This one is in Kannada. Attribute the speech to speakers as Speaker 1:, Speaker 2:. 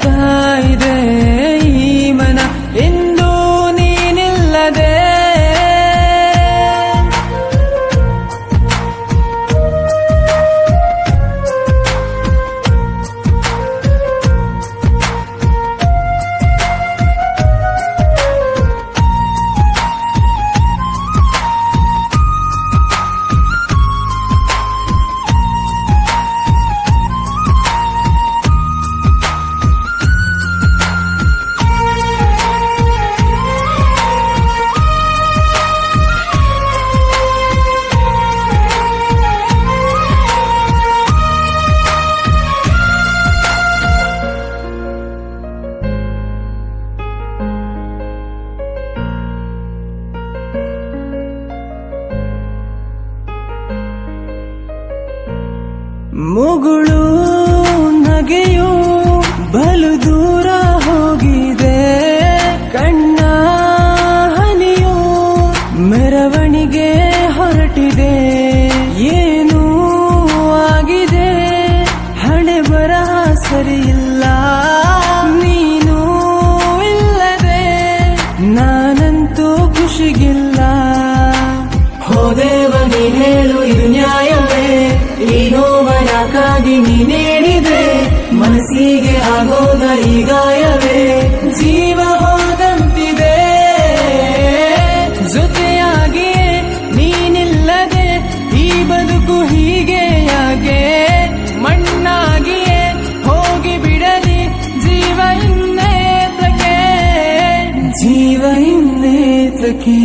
Speaker 1: ಅಳುತ್ತಾ ಇದೆ ಈ ಮನ ಇಂದು ನೀನಿಲ್ಲದೆ. ಮುಗುಳು ನಗೆಯು ಬಲು ದೂರ ಹೋಗಿದೆ, ಕಣ್ಣ ಹನಿಯು ಮೆರವಣಿಗೆ ಹೊರಟಿದೆ. ಏನೂ ಆಗಿದೆ, ಹಣೆ ಬರಹ ಸರಿಯಿಲ್ಲ, ನೀನು ಇಲ್ಲದೆ ನಾನಂತೂ ಖುಷಿಗಿಲ್ಲ. ಹೋದೇವನಿ ಹೇಳು ಇದು ನ್ಯಾಯವೇ, ಈ ನೋವನಕ್ಕಾಗಿ ನೀನೇನಿದೆ, ಮನಸ್ಸಿಗೆ ಆಗೋದ ಈ ಗಾಯವೇ ಜೀವ ಹೋದಂತಿದೆ. ಜೊತೆಯಾಗಿಯೇ ನೀನಿಲ್ಲದೆ ಈ ಬದುಕು ಹೀಗೆ ಯಾಕೆ, ಮಣ್ಣಾಗಿಯೇ ಹೋಗಿ ಬಿಡಲಿ ಜೀವ ಇನ್ನೇತಕ್ಕೆ, ಜೀವ ಇನ್ನೇತಕ್ಕೆ.